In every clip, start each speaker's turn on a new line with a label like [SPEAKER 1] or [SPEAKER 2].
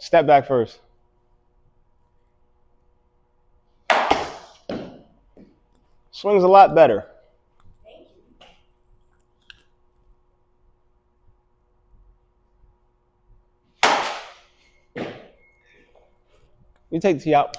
[SPEAKER 1] Step back first. Swings a lot better. You take the tee out.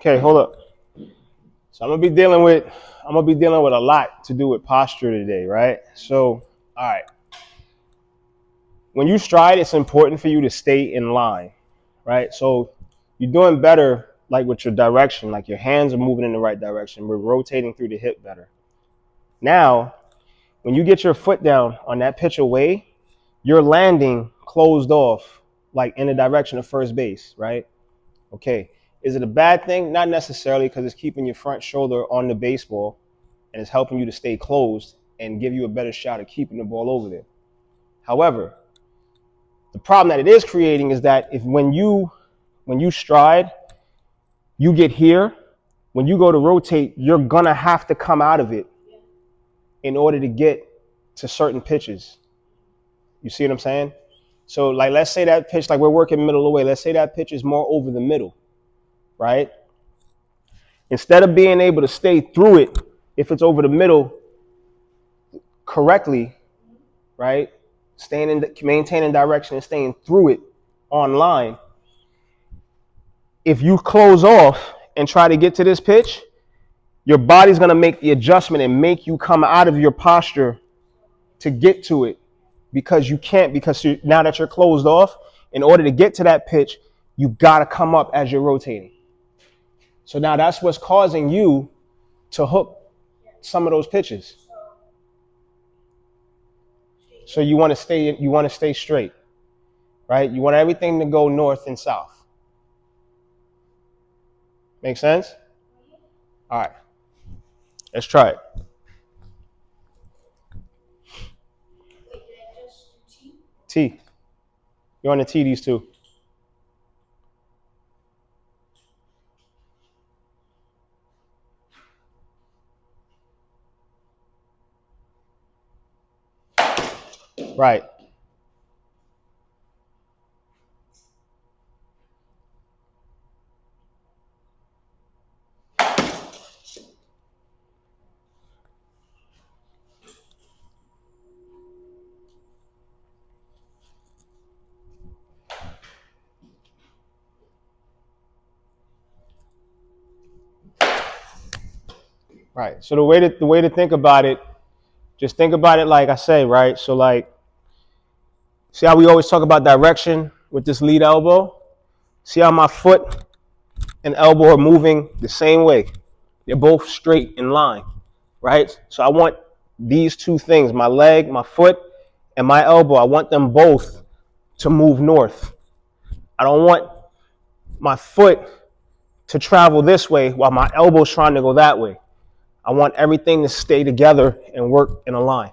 [SPEAKER 1] Okay, hold up. So I'm gonna be dealing with a lot to do with posture today, right? So, all right. When you stride, it's important for you to stay in line, right? So you're doing better like with your direction, like your hands are moving in the right direction. We're rotating through the hip better. Now, when you get your foot down on that pitch away, you're landing closed off, like in the direction of first base, right? Okay. Is it a bad thing? Not necessarily, because it's keeping your front shoulder on the baseball and it's helping you to stay closed and give you a better shot at keeping the ball over there. However, the problem that it is creating is that if when you stride, you get here, when you go to rotate, you're gonna have to come out of it in order to get to certain pitches. You see what I'm saying? So like, let's say that pitch, like we're working middle of the way, let's say that pitch is more over the middle, right? Instead of being able to stay through it, if it's over the middle correctly, right? Maintaining direction and staying through it on line. If you close off and try to get to this pitch, your body's going to make the adjustment and make you come out of your posture to get to it because you can't, because now that you're closed off, in order to get to that pitch, you got to come up as you're rotating. So now that's what's causing you to hook some of those pitches. So you want to stay straight, right? You want everything to go north and south. Make sense? All right. Let's try it. T. You want to T these two. Right. Right. So the way to think about it, just think about it like I say, right? So like, see how we always talk about direction with this lead elbow? See how my foot and elbow are moving the same way. They're both straight in line, right? So I want these two things, my leg, my foot, and my elbow, I want them both to move north. I don't want my foot to travel this way while my elbow's trying to go that way. I want everything to stay together and work in a line.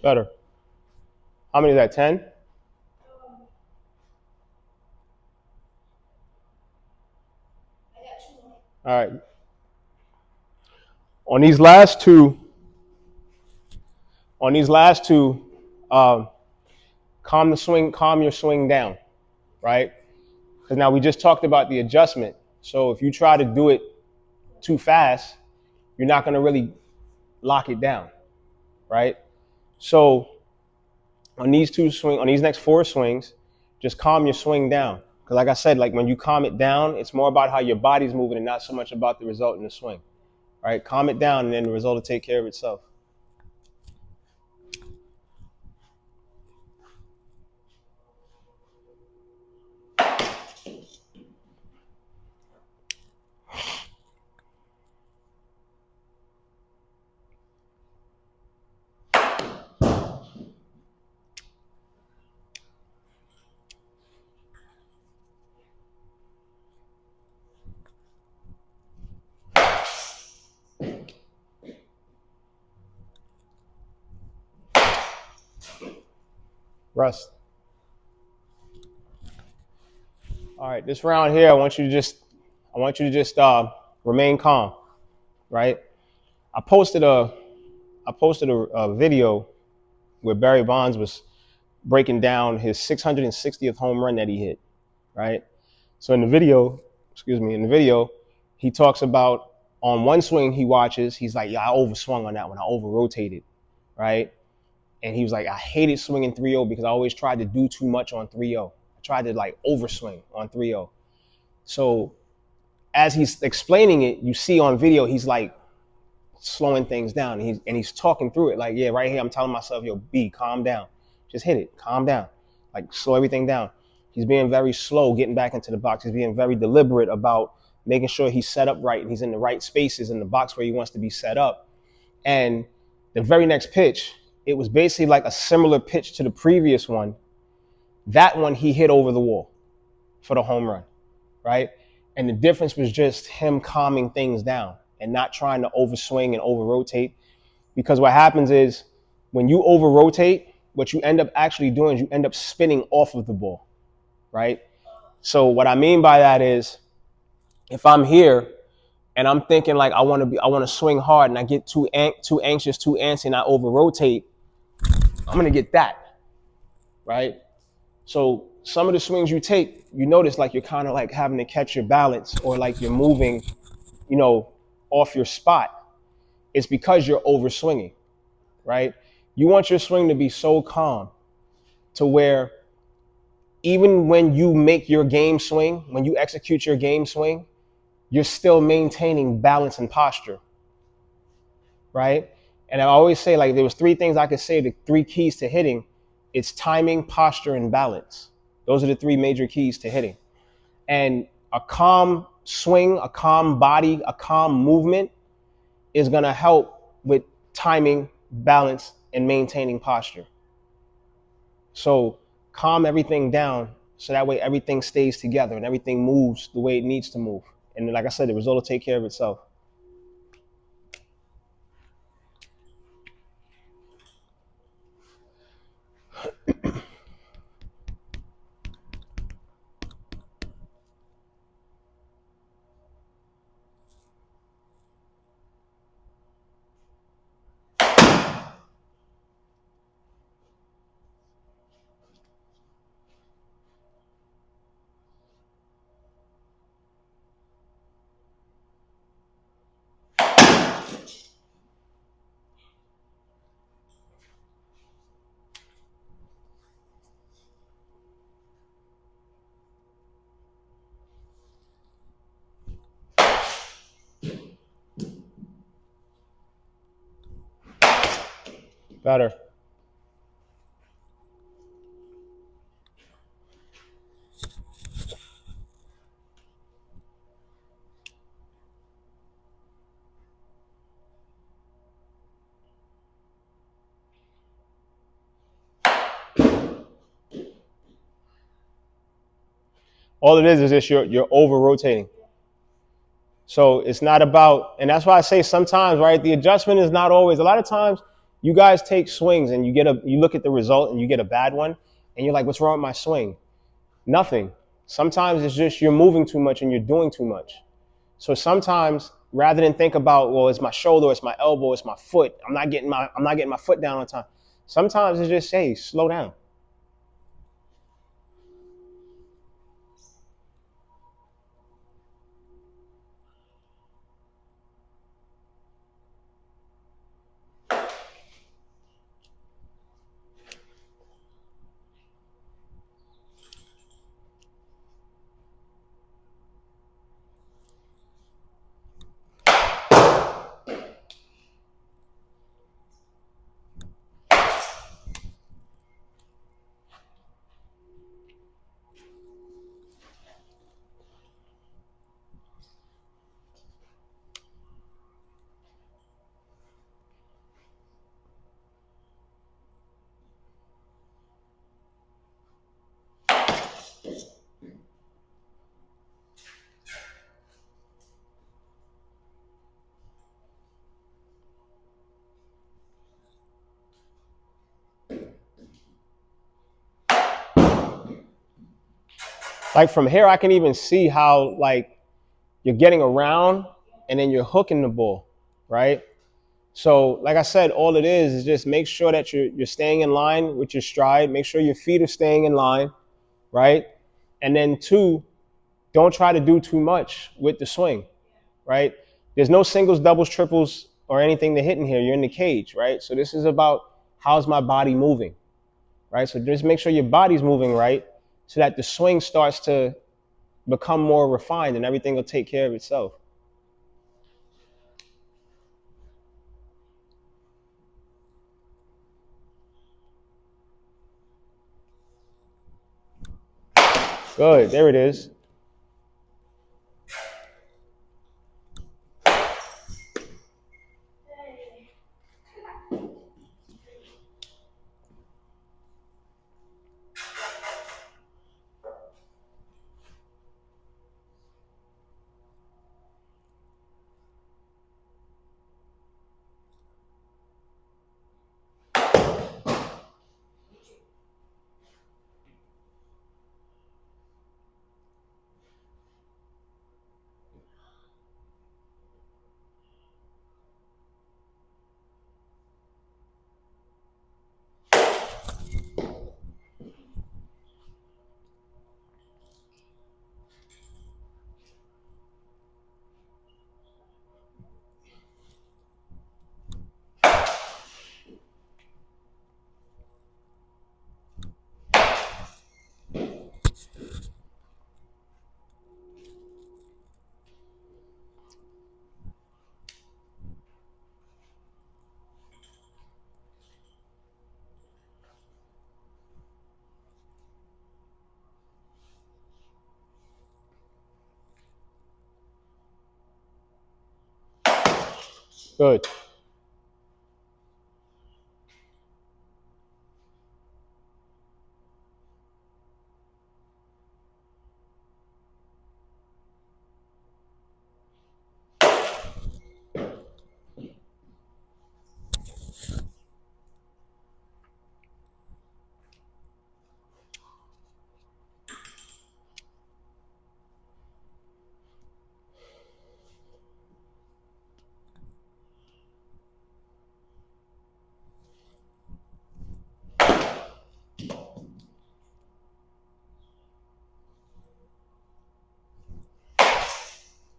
[SPEAKER 1] Better. How many is that? 10? All right. On these last two, um, calm your swing down, right? Because now we just talked about the adjustment. So if you try to do it too fast, you're not going to really lock it down, right? So on these next 4 swings, just calm your swing down. Because like I said, like when you calm it down, it's more about how your body's moving and not so much about the result in the swing, right? Calm it down and then the result will take care of itself. Rust. All right, this round here, I want you to just remain calm, right? I posted a video where Barry Bonds was breaking down his 660th home run that he hit, right? So in the video, he talks about on one swing he watches, he's like, yeah, I overswung on that one, I over rotated, right? And he was like, I hated swinging 3-0 because I always tried to do too much on 3-0. I tried to like overswing on 3-0. So as he's explaining it, you see on video, he's like slowing things down. And he's talking through it. Like, yeah, right here, I'm telling myself, yo, B, calm down. Just hit it. Calm down. Like, slow everything down. He's being very slow getting back into the box. He's being very deliberate about making sure he's set up right and he's in the right spaces in the box where he wants to be set up. And the very next pitch, it was basically like a similar pitch to the previous one. That one he hit over the wall for the home run, right? And the difference was just him calming things down and not trying to overswing and over rotate. Because what happens is when you over rotate, what you end up actually doing is you end up spinning off of the ball, right? So what I mean by that is if I'm here and I'm thinking like I want to swing hard and I get too anxious, too antsy, and I over rotate, I'm going to get that, right? So some of the swings you take, you notice like you're kind of like having to catch your balance or like you're moving, off your spot. It's because you're over swinging, right? You want your swing to be so calm to where even when you make your game swing, when you execute your game swing, you're still maintaining balance and posture, right? And I always say like there was 3 things I could say, the 3 keys to hitting. It's timing, posture, and balance. Those are the 3 major keys to hitting. And a calm swing, a calm body, a calm movement is going to help with timing, balance, and maintaining posture. So calm everything down so that way everything stays together and everything moves the way it needs to move. And like I said, the result will take care of itself. Better. All it is just you're over rotating. So it's not about, and that's why I say sometimes, right, the adjustment is not always, a lot of times You guys take swings and you look at the result and you get a bad one and you're like, what's wrong with my swing? Nothing. Sometimes it's just you're moving too much and you're doing too much. So sometimes rather than think about, well, it's my shoulder, it's my elbow, it's my foot, I'm not getting my foot down on time. Sometimes it's just, hey, slow down. Like from here, I can even see how like you're getting around and then you're hooking the ball, right? So like I said, all it is just make sure that you're staying in line with your stride. Make sure your feet are staying in line, right? And then two, don't try to do too much with the swing, right? There's no singles, doubles, triples, or anything to hit in here. You're in the cage, right? So this is about how's my body moving, right? So just make sure your body's moving right so that the swing starts to become more refined and everything will take care of itself. Good, there it is. Good.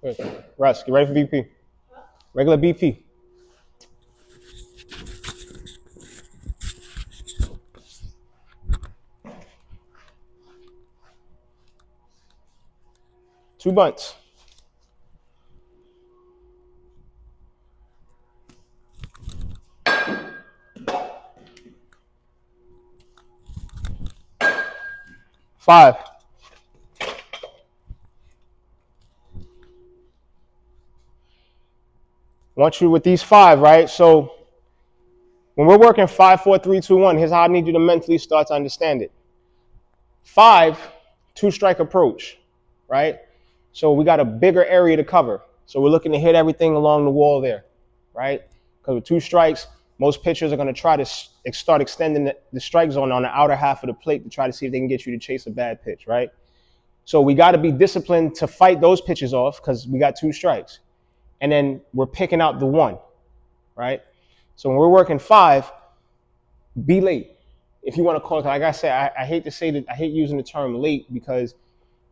[SPEAKER 1] Good. Russ, get ready for BP. Regular BP. Two bunts. Five. Want you with these five, right? So when we're working 5, 4, 3, 2, 1, here's how I need you to mentally start to understand it. 5, two-strike approach, right? So we got a bigger area to cover. So we're looking to hit everything along the wall there, right? Because with two strikes, Most pitchers are going to try to start extending the strike zone on the outer half of the plate to try to see if they can get you to chase a bad pitch, right? So we got to be disciplined to fight those pitches off because we got 2 strikes. And then we're picking out the 1, right? So when we're working 5, be late. If you want to call it, like I said, I hate to say that, I hate using the term late because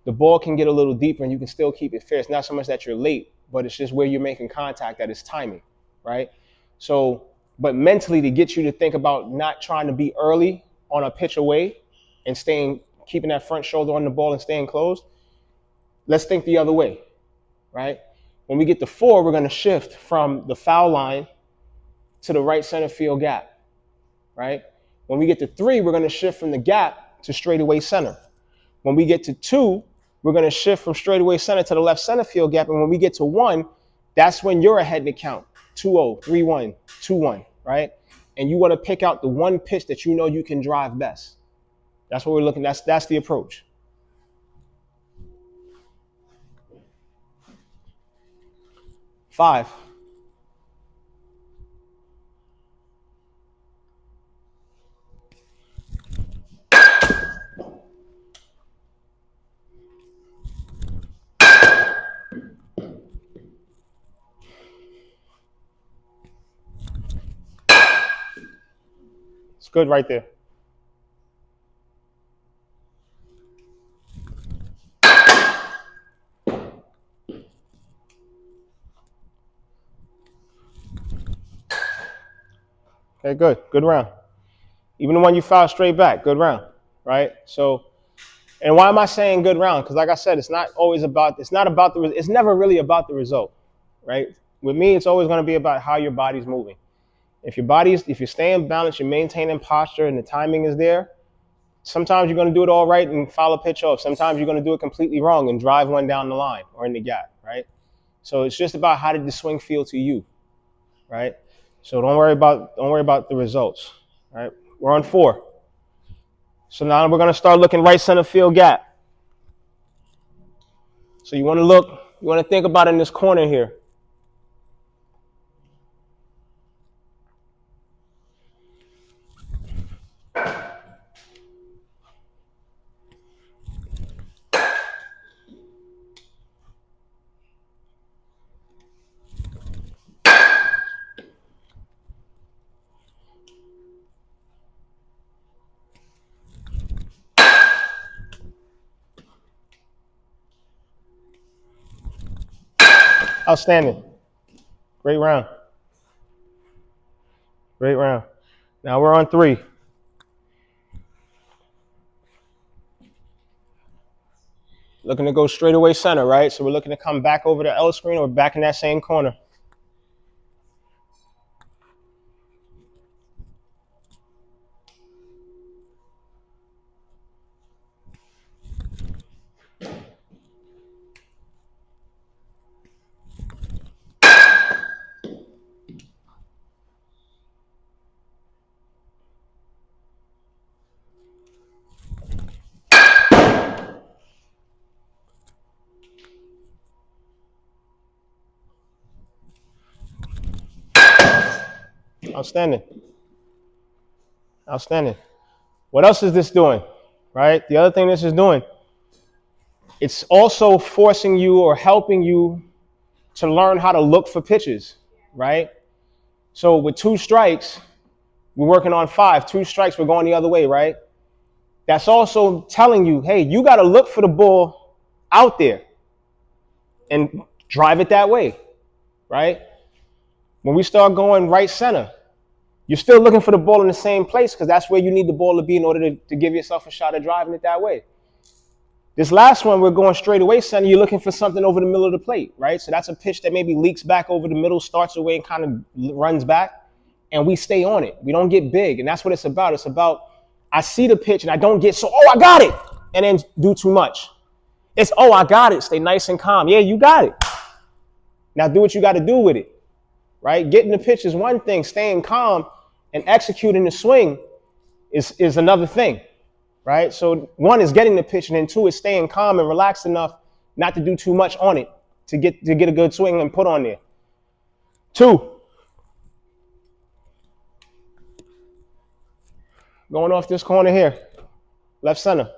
[SPEAKER 1] the ball can get a little deeper and you can still keep it fair. It's not so much that you're late, but it's just where you're making contact that is timing, right? So, but mentally to get you to think about not trying to be early on a pitch away and keeping that front shoulder on the ball and staying closed, let's think the other way, right? When we get to 4, we're going to shift from the foul line to the right center field gap, right? When we get to 3, we're going to shift from the gap to straightaway center. When we get to 2, we're going to shift from straightaway center to the left center field gap. And when we get to 1, that's when you're ahead in the count. 2-0, 3-1, 2-1, right? And you want to pick out the 1 pitch that you know you can drive best. That's what we're looking at. That's the approach. Five. It's good right there. Okay, good. Good round. Even the one you fouled straight back, good round, right? So, and why am I saying good round? Because like I said, it's never really about the result, right? With me, it's always going to be about how your body's moving. If you're staying balanced, you're maintaining posture and the timing is there, sometimes you're going to do it all right and foul a pitch off. Sometimes you're going to do it completely wrong and drive one down the line or in the gap, right? So it's just about how did the swing feel to you, right? So don't worry about the results, right? We're on 4. So now we're going to start looking right center field gap. So you want to think about in this corner here. Outstanding. Great round. Great round. Now we're on 3. Looking to go straight away center, right? So we're looking to come back over the L screen or back in that same corner. Outstanding. Outstanding. What else is this doing, right? The other thing this is doing, it's also forcing you or helping you to learn how to look for pitches, right? So with 2 strikes, we're working on 5. 2 strikes, we're going the other way, right? That's also telling you, hey, you got to look for the ball out there and drive it that way, right? When we start going right center, you're still looking for the ball in the same place because that's where you need the ball to be in order to give yourself a shot at driving it that way. This last one, we're going straight away center. You're looking for something over the middle of the plate, right? So that's a pitch that maybe leaks back over the middle, starts away and kind of runs back, and we stay on it. We don't get big, and that's what it's about. It's about I see the pitch and I don't get I got it, and then do too much. It's, I got it. Stay nice and calm. Yeah, you got it. Now do what you got to do with it, right? Getting the pitch is one thing. Staying calm and executing the swing is another thing, right? So 1 is getting the pitch, and then 2 is staying calm and relaxed enough not to do too much on it to get a good swing and put on there. 2. Going off this corner here. Left center.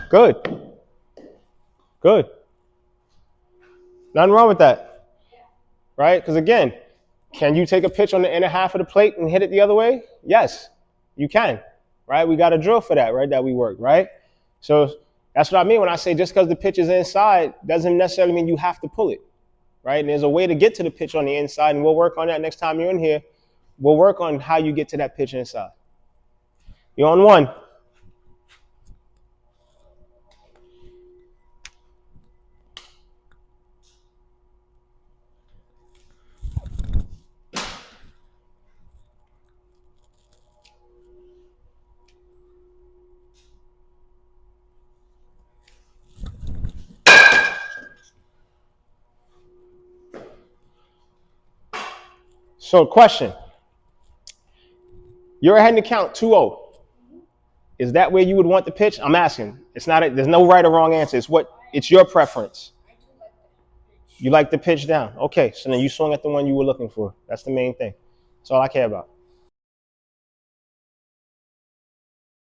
[SPEAKER 1] Good. Good. Nothing wrong with that. Right? Because again, can you take a pitch on the inner half of the plate and hit it the other way? Yes, you can. Right? We got a drill for that, right? That we work, right? So that's what I mean when I say just because the pitch is inside doesn't necessarily mean you have to pull it. Right? And there's a way to get to the pitch on the inside, and we'll work on that next time you're in here. We'll work on how you get to that pitch inside. You're on one. So question. You're ahead in the count 2-0. Is that where you would want the pitch? I'm asking. There's no right or wrong answer. It's your preference. You like the pitch down. Okay, so then you swung at the one you were looking for. That's the main thing. That's all I care about.